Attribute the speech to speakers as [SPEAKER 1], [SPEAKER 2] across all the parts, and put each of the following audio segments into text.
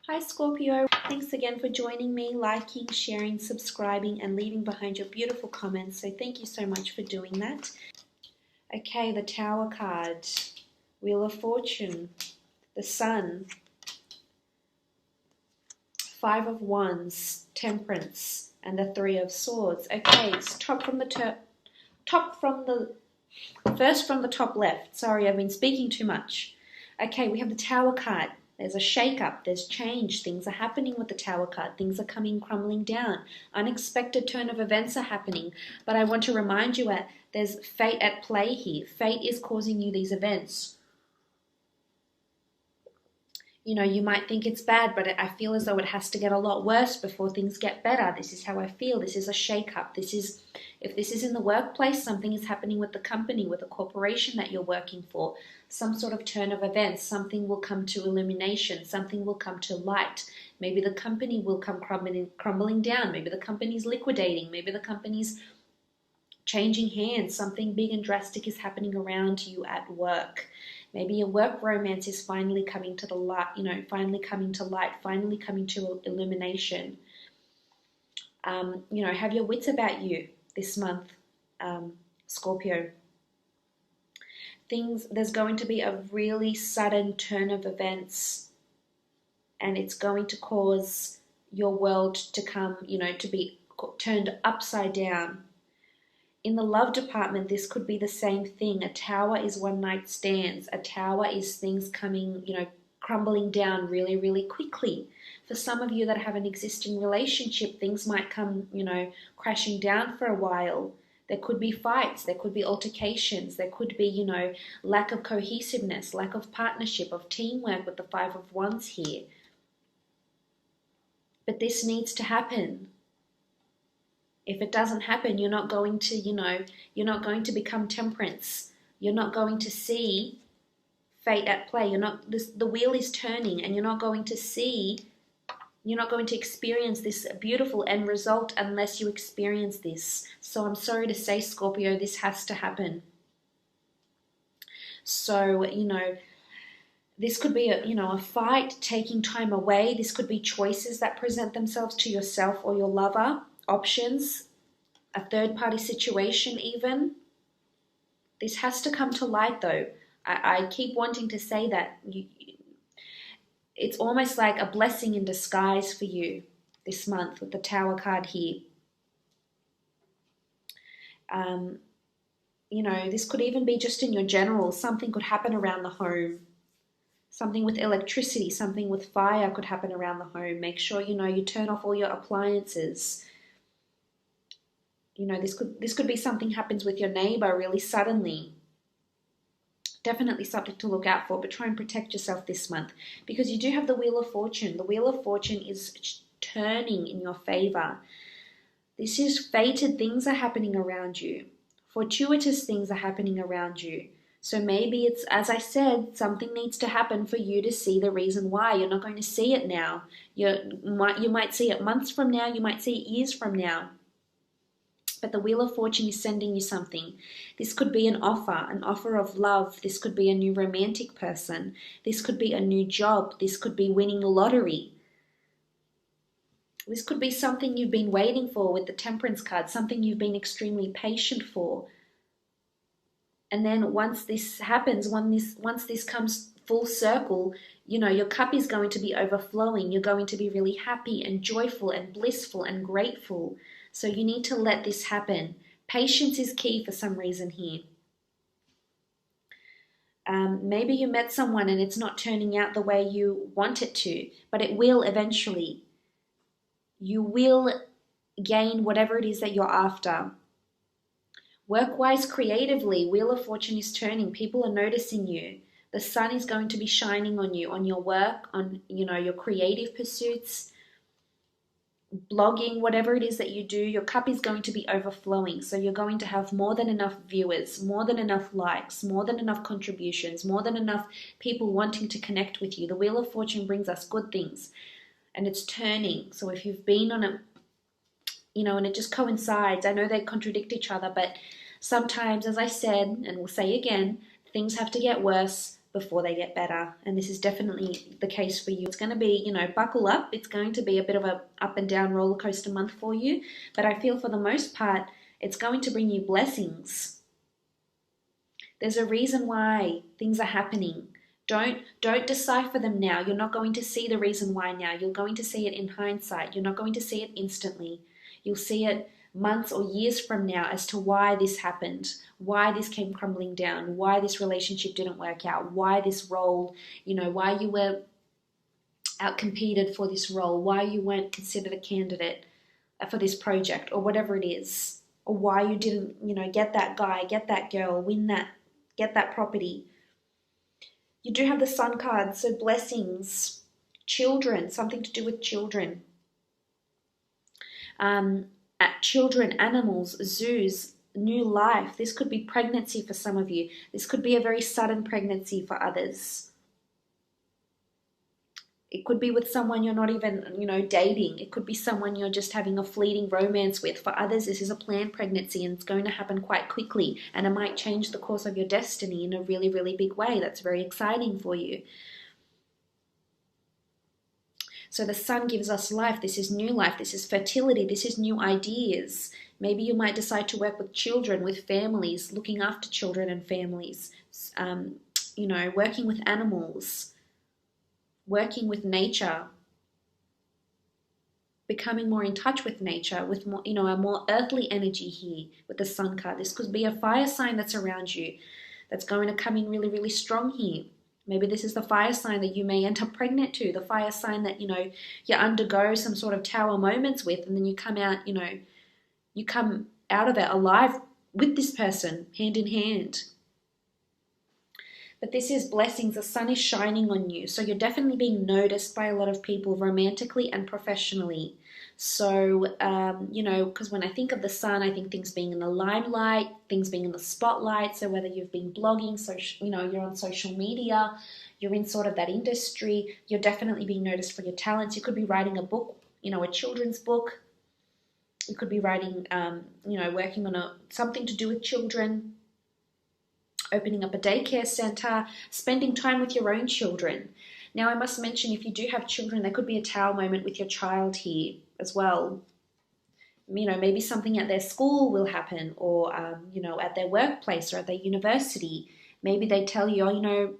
[SPEAKER 1] Hi Scorpio, thanks again for joining me, liking, sharing, subscribing and leaving behind your beautiful comments. So thank you so much for doing that. Okay, the Tower card, Wheel of Fortune, the Sun, Five of Wands, Temperance and the Three of Swords. Okay, it's first from the top left. Sorry, I've been speaking too much. Okay, we have the Tower card. There's a shake-up, there's change, things are happening with the Tower card, things are crumbling down, unexpected turn of events are happening. But I want to remind you that there's fate at play here. Fate is causing you these events. You know, you might think it's bad, but I feel as though it has to get a lot worse before things get better. This is how I feel. This is a shake-up. If this is in the workplace, something is happening with the company, with the corporation that you're working for. Some sort of turn of events. Something will come to illumination. Something will come to light. Maybe the company will come crumbling down. Maybe the company's liquidating. Maybe the company's changing hands. Something big and drastic is happening around you at work. Maybe your work romance is finally coming to the light, finally coming to illumination. Have your wits about you this month, Scorpio. There's going to be a really sudden turn of events, and it's going to cause your world to come, to be turned upside down. In the love department, this could be the same thing. A tower is one night stands. A tower is things coming, crumbling down really, really quickly. For some of you that have an existing relationship, things might come, crashing down for a while. There could be fights. There could be altercations. There could be, lack of cohesiveness, lack of partnership, of teamwork with the Five of Wands here. But this needs to happen. If it doesn't happen, you're not going to, you're not going to become Temperance. You're not going to see fate at play. The wheel is turning, and you're not going to experience this beautiful end result unless you experience this. So I'm sorry to say, Scorpio, this has to happen. So, this could be a fight, taking time away. This could be choices that present themselves to yourself or your lover. Options, a third-party situation even. This has to come to light, though. I keep wanting to say that. It's almost like a blessing in disguise for you this month with the Tower card here. This could even be just in your general. Something could happen around the home. Something with electricity, something with fire could happen around the home. Make sure, you turn off all your appliances. This could be something happens with your neighbor really suddenly. Definitely something to look out for, but try and protect yourself this month, because you do have the Wheel of Fortune. The Wheel of Fortune is turning in your favor. This is fated things are happening around you. Fortuitous things are happening around you. So maybe it's, as I said, something needs to happen for you to see the reason why. You're not going to see it now. You might see it months from now. You might see it years from now. But the Wheel of Fortune is sending you something. This could be an offer of love. This could be a new romantic person. This could be a new job. This could be winning the lottery. This could be something you've been waiting for with the Temperance card, something you've been extremely patient for. And then once this happens, once this comes full circle, your cup is going to be overflowing. You're going to be really happy and joyful and blissful and grateful. So you need to let this happen. Patience is key for some reason here. Maybe you met someone and it's not turning out the way you want it to, but it will eventually. You will gain whatever it is that you're after. Work-wise, creatively, Wheel of Fortune is turning. People are noticing you. The sun is going to be shining on you, on your work, on your creative pursuits. Blogging, whatever it is that you do, your cup is going to be overflowing. So you're going to have more than enough viewers, more than enough likes, more than enough contributions, more than enough people wanting to connect with you. The Wheel of Fortune brings us good things, and it's turning. So if you've been on a, and it just coincides. I know they contradict each other, but sometimes, as I said, and we'll say again, things have to get worse before they get better. And this is definitely the case for you. It's going to be, you know, buckle up. It's going to be a bit of a up and down roller coaster month for you. But I feel for the most part, it's going to bring you blessings. There's a reason why things are happening. Don't decipher them now. You're not going to see the reason why now. You're going to see it in hindsight. You're not going to see it instantly. You'll see it months or years from now as to why this happened, why this came crumbling down, why this relationship didn't work out, why this role, you know, why you were outcompeted for this role, why you weren't considered a candidate for this project or whatever it is, or why you didn't, you know, get that guy, get that girl, win that, get that property. You do have the Sun card, so blessings, children, something to do with children. Children, animals, zoos, new life. This could be pregnancy for some of you. This could be a very sudden pregnancy for others. It could be with someone you're not even, you know, dating. It could be someone you're just having a fleeting romance with. For others, this is a planned pregnancy and it's going to happen quite quickly. And it might change the course of your destiny in a really, really big way. That's very exciting for you. So the sun gives us life. This is new life. This is fertility. This is new ideas. Maybe you might decide to work with children, with families, looking after children and families, you know, working with animals, working with nature, becoming more in touch with nature, with more, you know, a more earthly energy here with the Sun card. This could be a fire sign that's around you that's going to come in really, really strong here. Maybe this is the fire sign that you may end up pregnant to, the fire sign that, you know, you undergo some sort of tower moments with, and then you come out, you know, you come out of it alive with this person, hand in hand. But this is blessings. The sun is shining on you. So you're definitely being noticed by a lot of people romantically and professionally. So, you know, because when I think of the sun, I think things being in the limelight, things being in the spotlight. So whether you've been blogging, so, you know, you're on social media, you're in sort of that industry, you're definitely being noticed for your talents. You could be writing a book, you know, a children's book. You could be writing, you know, working on something to do with children, opening up a daycare center, spending time with your own children. Now, I must mention, if you do have children, there could be a tower moment with your child here as well. You know, maybe something at their school will happen, or, you know, at their workplace or at their university. Maybe they tell you, oh, you know,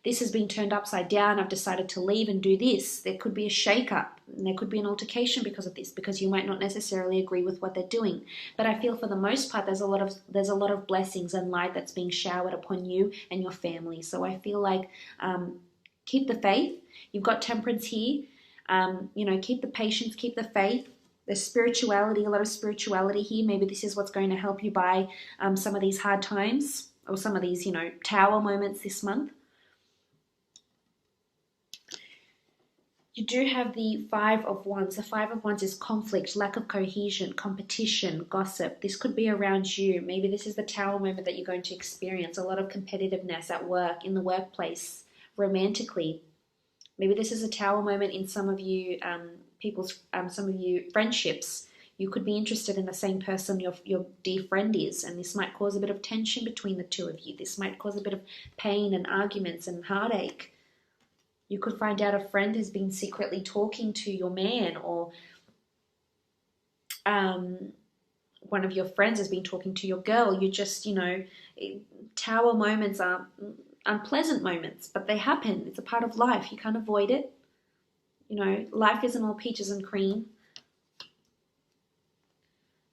[SPEAKER 1] this has been turned upside down. I've decided to leave and do this. There could be a shake-up, and there could be an altercation because of this, because you might not necessarily agree with what they're doing. But I feel for the most part, there's a lot of blessings and light that's being showered upon you and your family. So I feel like keep the faith. You've got temperance here. You know, keep the patience, keep the faith. There's spirituality, a lot of spirituality here. Maybe this is what's going to help you by some of these hard times, or some of these, you know, tower moments this month. You do have the Five of Wands. The Five of Wands is conflict, lack of cohesion, competition, gossip. This could be around you. Maybe this is the tower moment that you're going to experience. A lot of competitiveness at work, in the workplace, romantically. Maybe this is a tower moment in some of you, some of you friendships. You could be interested in the same person your dear friend is, and this might cause a bit of tension between the two of you. This might cause a bit of pain and arguments and heartache. You could find out a friend has been secretly talking to your man, or one of your friends has been talking to your girl. You just, you know, tower moments are unpleasant moments, but they happen. It's a part of life. You can't avoid it. You know, life isn't all peaches and cream.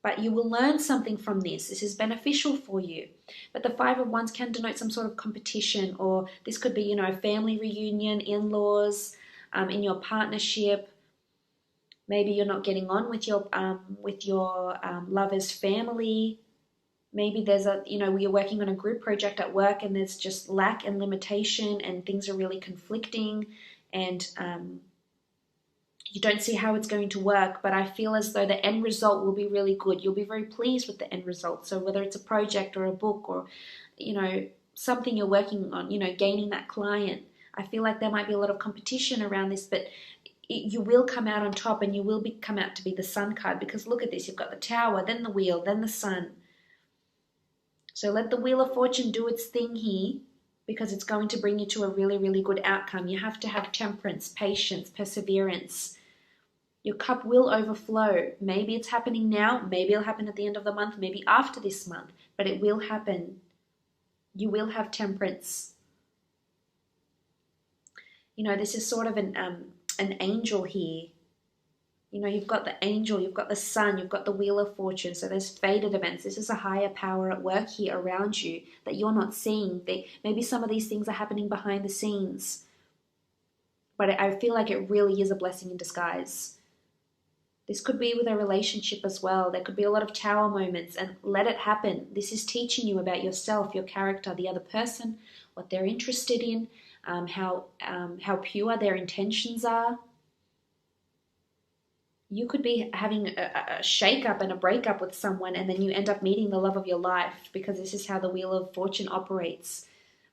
[SPEAKER 1] But you will learn something from this. This is beneficial for you. But the Five of Wands can denote some sort of competition, or this could be, you know, a family reunion, in-laws, in your partnership. Maybe you're not getting on with your lover's family. Maybe there's you're working on a group project at work and there's just lack and limitation and things are really conflicting, and you don't see how it's going to work, but I feel as though the end result will be really good. You'll be very pleased with the end result. So whether it's a project or a book or, you know, something you're working on, you know, gaining that client, I feel like there might be a lot of competition around this, but you will come out on top, and you will come out to be the Sun card, because look at this. You've got the Tower, then the Wheel, then the Sun. So let the Wheel of Fortune do its thing here, because it's going to bring you to a really, really good outcome. You have to have temperance, patience, perseverance. Your cup will overflow. Maybe it's happening now. Maybe it'll happen at the end of the month. Maybe after this month. But it will happen. You will have temperance. You know, this is sort of an angel here. You know, you've got the angel, you've got the sun, you've got the wheel of fortune. So there's fated events. This is a higher power at work here around you that you're not seeing. Maybe some of these things are happening behind the scenes. But I feel like it really is a blessing in disguise. This could be with a relationship as well. There could be a lot of tower moments, and let it happen. This is teaching you about yourself, your character, the other person, what they're interested in, how pure their intentions are. You could be having a shake-up and a breakup with someone, and then you end up meeting the love of your life, because this is how the Wheel of Fortune operates.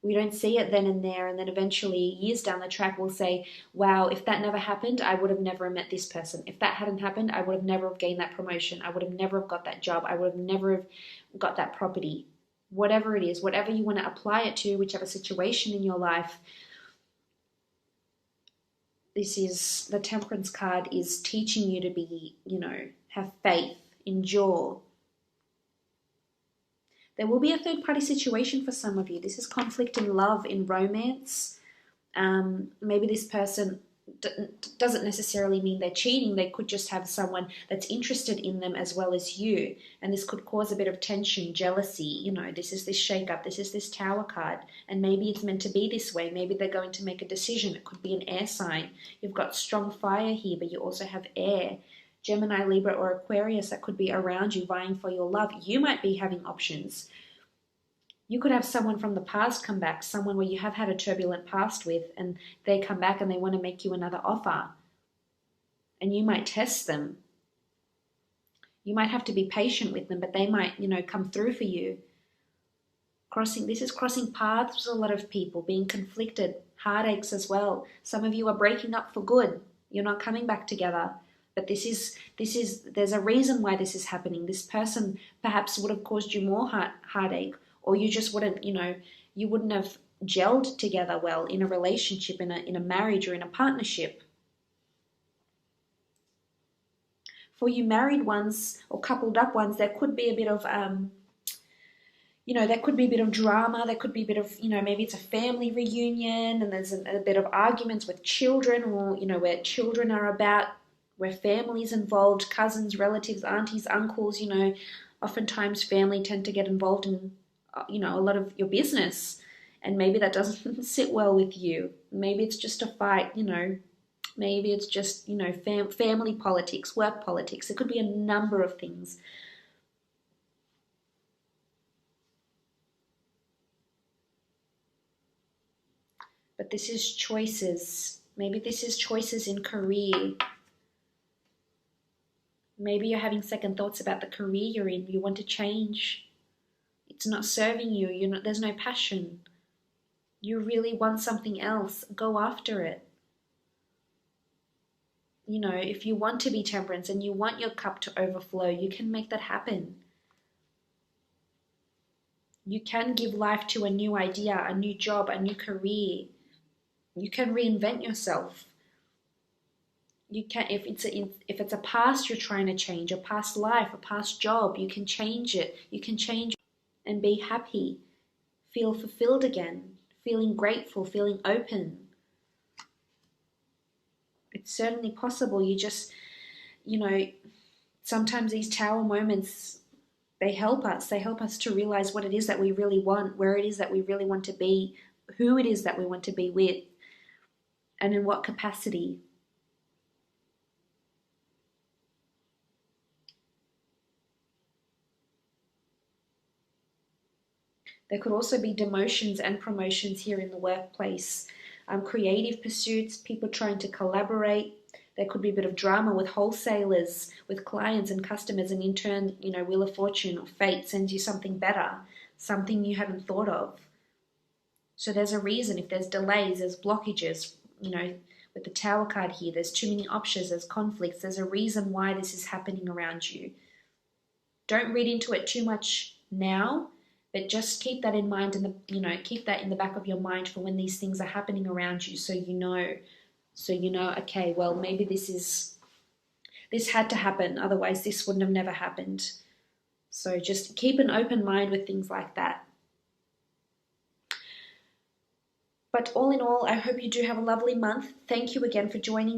[SPEAKER 1] We don't see it then and there, and then eventually, years down the track, we'll say, wow, if that never happened, I would have never met this person. If that hadn't happened, I would have never have gained that promotion. I would have never have got that job. I would have never have got that property. Whatever it is, whatever you want to apply it to, whichever situation in your life, this is, the Temperance card is teaching you to be, you know, have faith, endure. There will be a third-party situation for some of you. This is conflict in love, in romance. Maybe this person doesn't necessarily mean they're cheating. They could just have someone that's interested in them as well as you. And this could cause a bit of tension, jealousy. You know, this is this shake-up. This is this Tower card. And maybe it's meant to be this way. Maybe they're going to make a decision. It could be an air sign. You've got strong fire here, but you also have air. Gemini, Libra, or Aquarius that could be around you vying for your love. You might be having options. You could have someone from the past come back, someone where you have had a turbulent past with, and they come back and they want to make you another offer. And you might test them. You might have to be patient with them, but they might, you know, come through for you. This is crossing paths with a lot of people, being conflicted, heartaches as well. Some of you are breaking up for good. You're not coming back together. But there's a reason why this is happening. This person perhaps would have caused you more heartache, or you just wouldn't, you know, you wouldn't have gelled together well in a relationship, in a marriage, or in a partnership. For you married ones or coupled up ones, there could be a bit of, you know, there could be a bit of drama. There could be a bit of, you know, maybe it's a family reunion and there's a bit of arguments with children, or, you know, where children are about, where family's involved, cousins, relatives, aunties, uncles, you know, oftentimes family tend to get involved in, you know, a lot of your business, and maybe that doesn't sit well with you. Maybe it's just a fight, you know, maybe it's just, you know, family politics, work politics. It could be a number of things. But this is choices. Maybe this is choices in career. Maybe you're having second thoughts about the career you're in. You want to change. It's not serving you. There's no passion. You really want something else. Go after it. You know, if you want to be temperance and you want your cup to overflow, you can make that happen. You can give life to a new idea, a new job, a new career. You can reinvent yourself. You can, if it's a past you're trying to change, a past life, a past job, you can change it. You can change and be happy, feel fulfilled again, feeling grateful, feeling open. It's certainly possible. You just, you know, sometimes these tower moments, they help us. They help us to realize what it is that we really want, where it is that we really want to be, who it is that we want to be with, and in what capacity. There could also be demotions and promotions here in the workplace. Creative pursuits, people trying to collaborate. There could be a bit of drama with wholesalers, with clients and customers, and in turn, you know, Wheel of Fortune or fate sends you something better, something you hadn't thought of. So there's a reason. If there's delays, there's blockages, you know, with the Tower card here, there's too many options, there's conflicts, there's a reason why this is happening around you. Don't read into it too much now, But just keep that in mind, and keep that in the back of your mind for when these things are happening around you, so you know, okay, well, maybe this had to happen, otherwise this wouldn't have never happened. So just keep an open mind with things like that. But all in all, I hope you do have a lovely month. Thank you again for joining